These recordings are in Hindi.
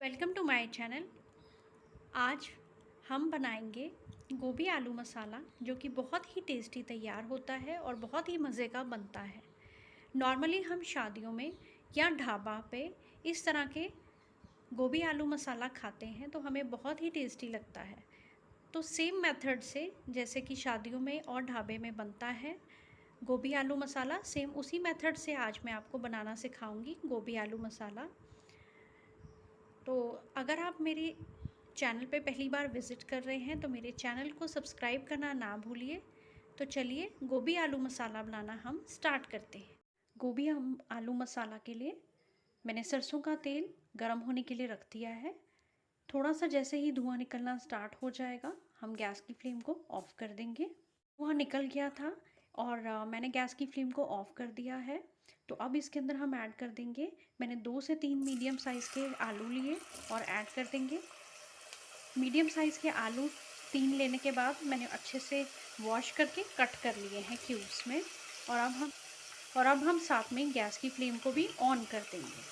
Welcome to my channel. आज हम बनाएंगे गोभी आलू मसाला, जो कि बहुत ही टेस्टी तैयार होता है और बहुत ही मज़े का बनता है। नॉर्मली हम शादियों में या ढाबा पे इस तरह के गोभी आलू मसाला खाते हैं तो हमें बहुत ही टेस्टी लगता है। तो सेम मेथड से जैसे कि शादियों में और ढाबे में बनता है गोभी आलू मसाला, सेम उसी मेथड से आज मैं आपको बनाना सिखाऊंगी गोभी आलू मसाला। तो अगर आप मेरे चैनल पे पहली बार विज़िट कर रहे हैं तो मेरे चैनल को सब्सक्राइब करना ना भूलिए। तो चलिए गोभी आलू मसाला बनाना हम स्टार्ट करते हैं। गोभी आलू मसाला के लिए मैंने सरसों का तेल गरम होने के लिए रख दिया है। थोड़ा सा जैसे ही धुआं निकलना स्टार्ट हो जाएगा हम गैस की फ्लेम को ऑफ़ कर देंगे। धुआं निकल गया था और मैंने गैस की फ्लेम को ऑफ़ कर दिया है। तो अब इसके अंदर हम ऐड कर देंगे, मैंने 2 से 3 मीडियम साइज़ के आलू लिए और ऐड कर देंगे। मीडियम साइज़ के आलू 3 लेने के बाद मैंने अच्छे से वॉश करके कट कर लिए हैं क्यूब्स में। और अब हम साथ में गैस की फ्लेम को भी ऑन कर देंगे।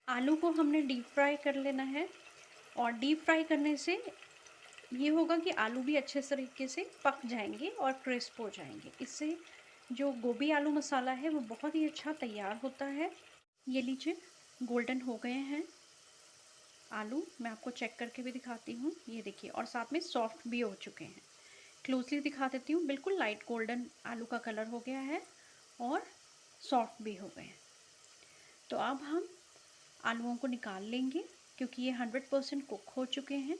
आलू को हमने डीप फ्राई कर लेना है और डीप फ्राई करने से ये होगा कि आलू भी अच्छे तरीके से पक जाएंगे और क्रिस्प हो जाएंगे। इससे जो गोभी आलू मसाला है वो बहुत ही अच्छा तैयार होता है। ये लीजिए गोल्डन हो गए हैं आलू, मैं आपको चेक करके भी दिखाती हूँ। ये देखिए, और साथ में सॉफ्ट भी हो चुके हैं। क्लोजली दिखा देती हूँ, बिल्कुल लाइट गोल्डन आलू का कलर हो गया है और सॉफ्ट भी हो गए हैं। तो अब हम आलूओं को निकाल लेंगे क्योंकि ये 100% कुक हो चुके हैं।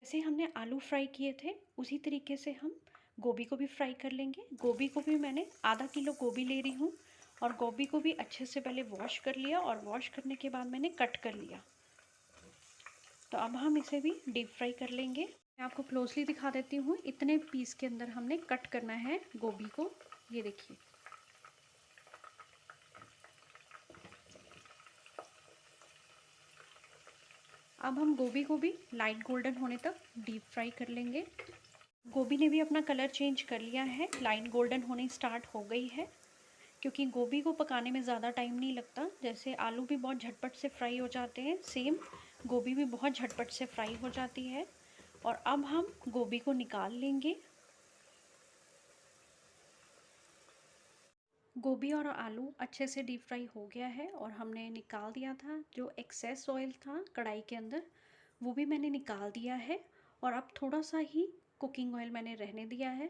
जैसे हमने आलू फ्राई किए थे उसी तरीके से हम गोभी को भी फ्राई कर लेंगे। गोभी को भी मैंने आधा किलो गोभी ले रही हूँ और गोभी को भी अच्छे से पहले वॉश कर लिया और वॉश करने के बाद मैंने कट कर लिया। तो अब हम इसे भी डीप फ्राई कर लेंगे। मैं आपको क्लोजली दिखा देती हूँ, इतने पीस के अंदर हमने कट करना है गोभी को। ये देखिए, अब हम गोभी को भी लाइट गोल्डन होने तक डीप फ्राई कर लेंगे। गोभी ने भी अपना कलर चेंज कर लिया है, लाइट गोल्डन होने स्टार्ट हो गई है। क्योंकि गोभी को पकाने में ज़्यादा टाइम नहीं लगता, जैसे आलू भी बहुत झटपट से फ्राई हो जाते हैं, सेम गोभी भी बहुत झटपट से फ्राई हो जाती है। और अब हम गोभी को निकाल लेंगे। गोभी और आलू अच्छे से डीप फ्राई हो गया है और हमने निकाल दिया था जो एक्सेस ऑयल था कढ़ाई के अंदर, वो भी मैंने निकाल दिया है। और अब थोड़ा सा ही कुकिंग ऑयल मैंने रहने दिया है।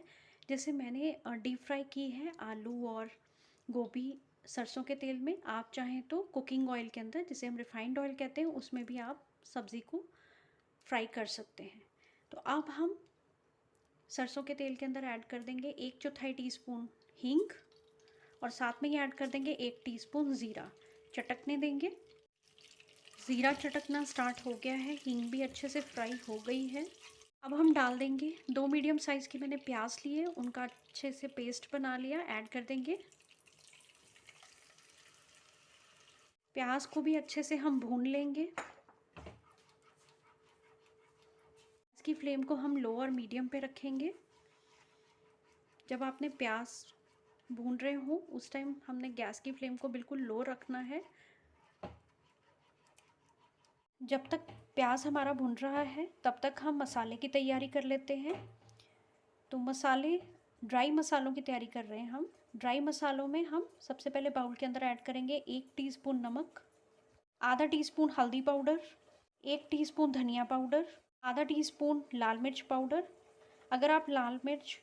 जैसे मैंने डीप फ्राई की है आलू और गोभी सरसों के तेल में, आप चाहें तो कुकिंग ऑयल के अंदर, जिसे हम रिफाइंड ऑयल कहते हैं, उसमें भी आप सब्ज़ी को फ्राई कर सकते हैं। तो अब हम सरसों के तेल के अंदर ऐड कर देंगे 1/4 टीस्पून हींग और साथ में ही ऐड कर देंगे 1 टीस्पून ज़ीरा। चटकने देंगे। ज़ीरा चटकना स्टार्ट हो गया है, हींग भी अच्छे से फ्राई हो गई है। अब हम डाल देंगे 2 मीडियम साइज़ की मैंने प्याज लिए, उनका अच्छे से पेस्ट बना लिया, ऐड कर देंगे। प्याज को भी अच्छे से हम भून लेंगे। इसकी फ्लेम को हम लो और मीडियम पे रखेंगे। जब आपने प्याज भून रहे हो उस टाइम हमने गैस की फ्लेम को बिल्कुल लो रखना है। जब तक प्याज हमारा भुन रहा है तब तक हम मसाले की तैयारी कर लेते हैं। तो मसाले, ड्राई मसालों की तैयारी कर रहे हैं हम। ड्राई मसालों में हम सबसे पहले बाउल के अंदर ऐड करेंगे 1 टीस्पून नमक, आधा टीस्पून हल्दी पाउडर, 1 टीस्पून धनिया पाउडर, आधा टीस्पून लाल मिर्च पाउडर। अगर आप लाल मिर्च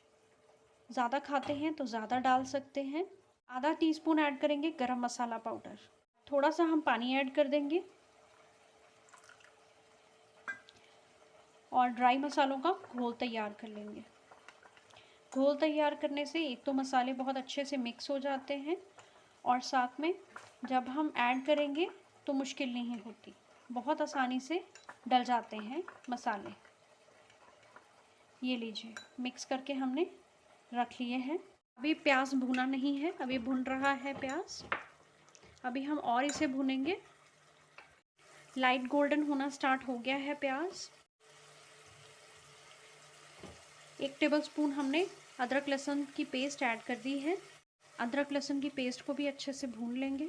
ज़्यादा खाते हैं तो ज़्यादा डाल सकते हैं। आधा टीस्पून ऐड करेंगे गरम मसाला पाउडर। थोड़ा सा हम पानी ऐड कर देंगे और ड्राई मसालों का घोल तैयार कर लेंगे। घोल तैयार करने से एक तो मसाले बहुत अच्छे से मिक्स हो जाते हैं और साथ में जब हम ऐड करेंगे तो मुश्किल नहीं होती, बहुत आसानी से डल जाते हैं मसाले। ये लीजिए, मिक्स करके हमने रख लिए हैं। अभी प्याज भुना नहीं है, अभी भुन रहा है प्याज। अभी हम और इसे भुनेंगे। लाइट गोल्डन होना स्टार्ट हो गया है प्याज। 1 टेबलस्पून हमने अदरक लहसुन की पेस्ट ऐड कर दी है। अदरक लहसुन की पेस्ट को भी अच्छे से भून लेंगे।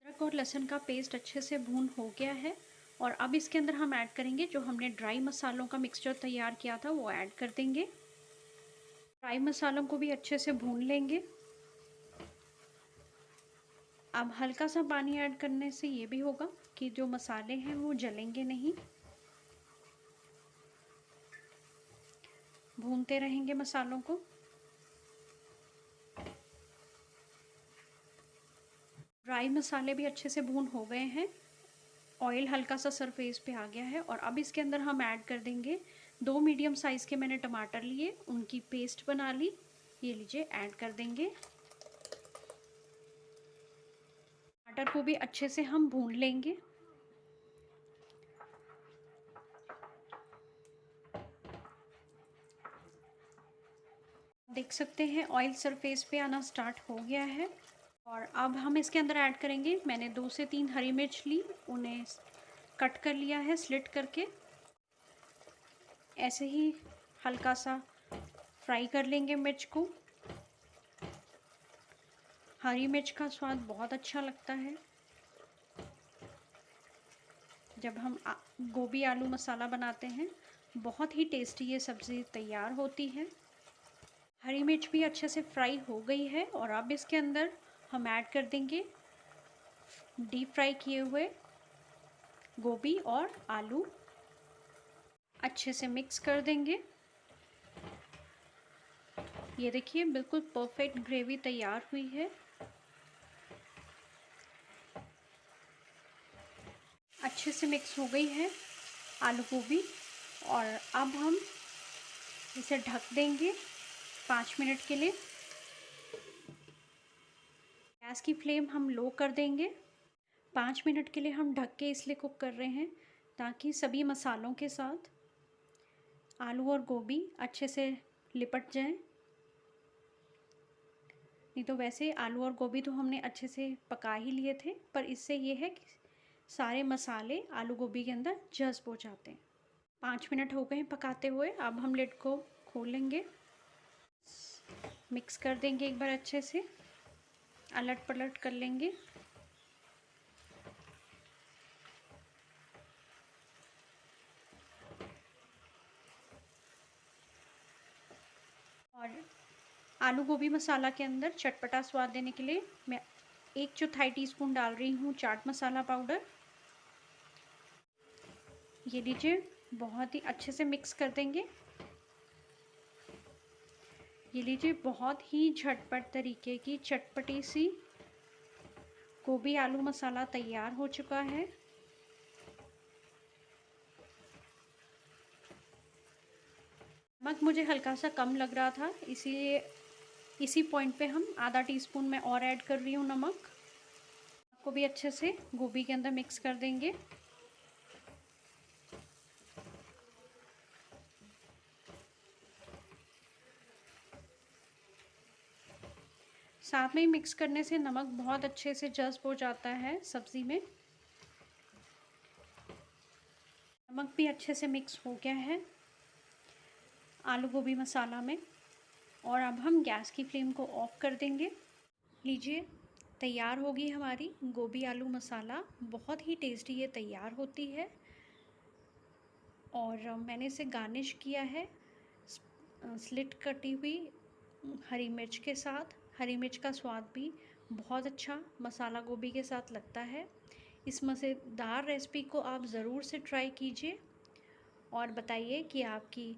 अदरक और लहसुन का पेस्ट अच्छे से भून हो गया है और अब इसके अंदर हम ऐड करेंगे जो हमने ड्राई मसालों का मिक्सचर तैयार किया था, वो ऐड कर देंगे। ड्राई मसालों को भी अच्छे से भून लेंगे। अब हल्का सा पानी ऐड करने से ये भी होगा कि जो मसाले हैं वो जलेंगे नहीं। भूनते रहेंगे मसालों को। ड्राई मसाले भी अच्छे से भून हो गए हैं। ऑयल हल्का सा सरफेस पे आ गया है और अब इसके अंदर हम ऐड कर देंगे 2 मीडियम साइज़ के मैंने टमाटर लिए, उनकी पेस्ट बना ली। ये लीजिए, ऐड कर देंगे। टमाटर को भी अच्छे से हम भून लेंगे। देख सकते हैं ऑयल सरफेस पे आना स्टार्ट हो गया है और अब हम इसके अंदर ऐड करेंगे, मैंने 2 से 3 हरी मिर्च ली, उन्हें कट कर लिया है स्लिट करके। ऐसे ही हल्का सा फ्राई कर लेंगे मिर्च को। हरी मिर्च का स्वाद बहुत अच्छा लगता है। जब हम गोभी आलू मसाला बनाते हैं, बहुत ही टेस्टी ये सब्ज़ी तैयार होती है। हरी मिर्च भी अच्छे से फ्राई हो गई है और अब इसके अंदर हम ऐड कर देंगे डीप फ्राई किए हुए गोभी और आलू। अच्छे से मिक्स कर देंगे। ये देखिए, बिल्कुल परफेक्ट ग्रेवी तैयार हुई है। अच्छे से मिक्स हो गई है आलू गोभी और अब हम इसे ढक देंगे 5 मिनट के लिए। गैस की फ्लेम हम लो कर देंगे। 5 मिनट के लिए हम ढक के इसलिए कुक कर रहे हैं ताकि सभी मसालों के साथ आलू और गोभी अच्छे से लिपट जाएं। नहीं तो वैसे आलू और गोभी तो हमने अच्छे से पका ही लिए थे, पर इससे ये है कि सारे मसाले आलू गोभी के अंदर जज़्ब हो जाते हैं। 5 मिनट हो गए हैं पकाते हुए। अब हम लिड को खोल लेंगे, मिक्स कर देंगे एक बार अच्छे से, अलट पलट कर लेंगे। और आलू गोभी मसाला के अंदर चटपटा स्वाद देने के लिए मैं 1/4 टीस्पून डाल रही हूँ चाट मसाला पाउडर। ये लीजिए, बहुत ही अच्छे से मिक्स कर देंगे। ये लीजिए, बहुत ही झटपट तरीके की चटपटी सी गोभी आलू मसाला तैयार हो चुका है। नमक मुझे हल्का सा कम लग रहा था, इसीलिए इसी पॉइंट पे हम आधा टीस्पून मैं और ऐड कर रही हूँ नमक। को भी अच्छे से गोभी के अंदर मिक्स कर देंगे। साथ में ही मिक्स करने से नमक बहुत अच्छे से जज़्ब हो जाता है सब्ज़ी में। नमक भी अच्छे से मिक्स हो गया है आलू गोभी मसाला में और अब हम गैस की फ्लेम को ऑफ कर देंगे। लीजिए, तैयार होगी हमारी गोभी आलू मसाला। बहुत ही टेस्टी ये तैयार होती है और मैंने इसे गार्निश किया है स्लिट कटी हुई हरी मिर्च के साथ। हरी मिर्च का स्वाद भी बहुत अच्छा मसाला गोभी के साथ लगता है। इस मज़ेदार रेसिपी को आप ज़रूर से ट्राई कीजिए और बताइए कि आपकी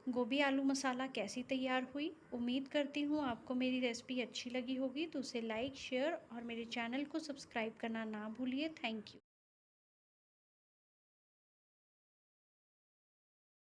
गोभी आलू मसाला कैसी तैयार हुई। उम्मीद करती हूँ आपको मेरी रेसिपी अच्छी लगी होगी, तो उसे लाइक, शेयर और मेरे चैनल को सब्सक्राइब करना ना भूलिए। Thank you.